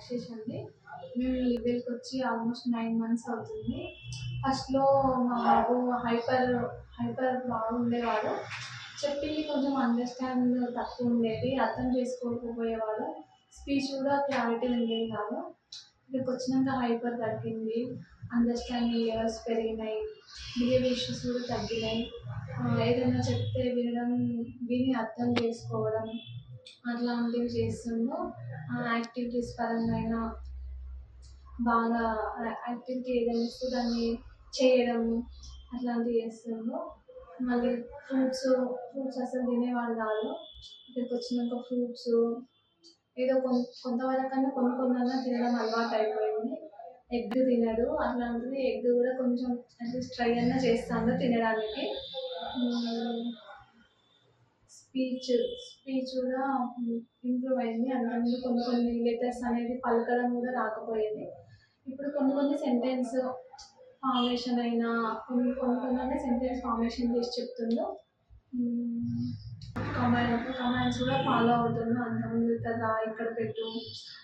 Access అండి. మేము ఈ లెవెల్‌కి వచ్చి ఆల్మోస్ట్ 9 మంత్స్ అవుతుంది. ఫస్ట్‌లో మా బాబు హైపర్ హైపర్ బాగుండేవాడు. చెప్పింది కొంచెం అండర్‌స్టాండ్ తక్కువ ఉండేది. అర్థం చేసుకోకపోయేవాడు. స్పీచ్ కూడా క్లారిటీ ఉండేది కాదు. ఇక్కడికి వచ్చినాక హైపర్ తగ్గింది. అండర్‌స్టాండింగ్ లెవెల్స్ పెరిగినాయి. బిహేవియర్ ఇష్యూస్ కూడా తగ్గినాయి. ఏదైనా చెప్తే వినడం, విని అర్థం చేసుకోవడం అట్లాంటివి చేస్తుండు. యాక్టివిటీస్ పరంగా అయినా బాగా యాక్టివిటీ ఏదైనా ఇస్తే దాన్ని చేయడం అట్లాంటివి చేస్తుండు. మళ్ళీ ఫ్రూట్స్ ఫ్రూట్స్ అసలు తినేవాడు కాదు. ఇక్కడికి వచ్చినాక ఫ్రూట్స్ ఏదో కొంతవరకన్నా కొన్ని కొన్నన్నా తినడం అలవాటు అయిపోయింది. ఎగ్ తినడు. అట్లాంటిది ఎగ్ కూడా కొంచెం అట్లీస్ట్ ట్రై అన్నా చేస్తాను తినడానికి. స్పీచ్ స్పీచ్ కూడా ఇంప్రూవ్ అయింది. అంతకుముందు కొన్ని కొన్ని లెటర్స్ అనేది పలకడం కూడా రాకపోయేది. ఇప్పుడు కొన్ని కొన్ని సెంటెన్స్ ఫార్మేషన్ అయినా కొన్ని కొన్ని కొన్ని సెంటెన్స్ ఫార్మేషన్ చేసి చెప్తుండు. కమాండ్స్ కూడా ఫాలో అవుతుండు. అంతకుముందు ఇక్కడ రా, ఇక్కడ పెట్టు,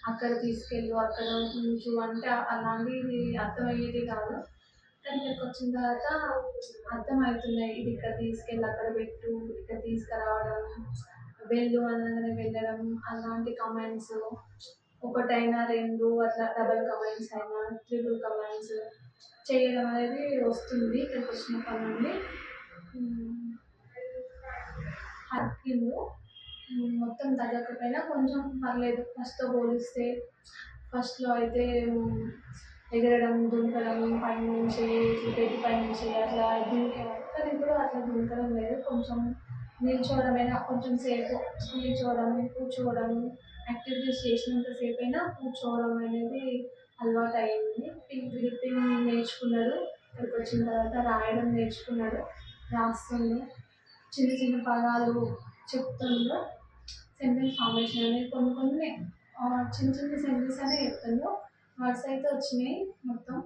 అక్కడ తీసుకెళ్ళు, అక్కడ ఉంచు అంటే అలాంటివి అర్థమయ్యేది కాదు. కానీ ఇక్కడికి వచ్చిన తర్వాత అర్థమవుతున్నాయి. ఇది ఇక్కడ తీసుకెళ్ళి అక్కడ పెట్టు, ఇక్కడ తీసుకురావడం, వెళ్ళు అనగానే వెళ్ళడం, అలాంటి కమాండ్స్ ఒకటైనా రెండు అట్లా డబల్ కమాండ్స్ అయినా ట్రిపుల్ కమాండ్స్ చేయడం అనేది వస్తుంది ఇక్కడికి వచ్చినప్పటి నుండి. తగ్గిండు. మొత్తం తగ్గకపోయినా కొంచెం పర్లేదు ఫస్ట్‌తో పోలిస్తే. ఫస్ట్‌లో అయితే ఎగరడం, దుంకడం పైనుంచి బెడ్ పైనుంచి అట్లా దుంకేవాడు. కానీ ఇప్పుడు అట్లా దుంకడం లేదు. కొంచెం నిల్చోవడమైనా కొంచెం సేపు నిల్చోవడం, కూర్చోవడం, యాక్టివిటీస్ చేసినంత సేపైనా కూర్చోవడం అనేది అలవాటు అయింది. గ్రిప్పింగ్ నేర్చుకున్నాడు. ఇక్కడికి వచ్చిన తర్వాత రాయడం నేర్చుకున్నాడు. రాస్తుండు. చిన్న చిన్న పదాలు చెప్తుండు. సెంటెన్స్ ఫార్మేషన్ అనేది కొన్ని కొన్ని చిన్న చిన్న సెంటెన్స్ అనే చెప్తుండు. వర్డ్స్ అయితే వచ్చినాయి మొత్తం.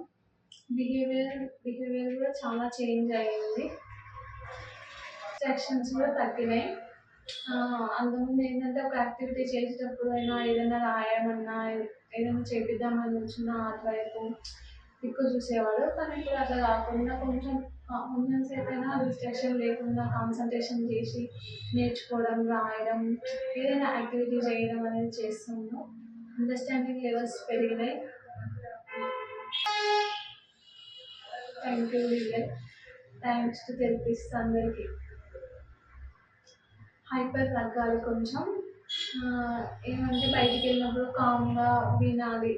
బిహేవియర్ కూడా చాలా చేంజ్ అయ్యింది. డిస్ట్రాక్షన్స్ కూడా తగ్గినాయి. అంతకుముందు ఏంటంటే ఒక యాక్టివిటీ చేసేటప్పుడు అయినా ఏదైనా రాయమన్నా ఏదైనా చేపిద్దామని వచ్చినా అటువైపు దిక్కు చూసేవాడు. కానీ ఇప్పుడు అట్లా కాకుండా కొంచెం కొంచెం సేపైనా డిస్ట్రాక్షన్ లేకుండా కాన్సన్ట్రేషన్ చేసి నేర్చుకోవడం, రాయడం, ఏదైనా యాక్టివిటీ చేయడం అనేది చేస్తున్నాం. అండర్స్టాండింగ్ లెవెల్స్ పెరిగినాయి. Thank you Vijay. Thanks to therapist అందరికీ. హైపర్ తగ్గాలి కొంచెం. ఏమంటే బయటికి వెళ్ళినప్పుడు కామ్గా వినాలి.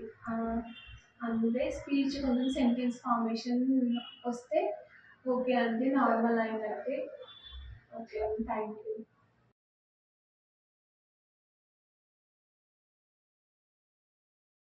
అంతే. స్పీచ్ కొంచెం సెంటెన్స్ ఫార్మేషన్ వస్తే ఓకే అండి, నార్మల్ అయినట్టే. ఓకే అండి, థ్యాంక్ యూ.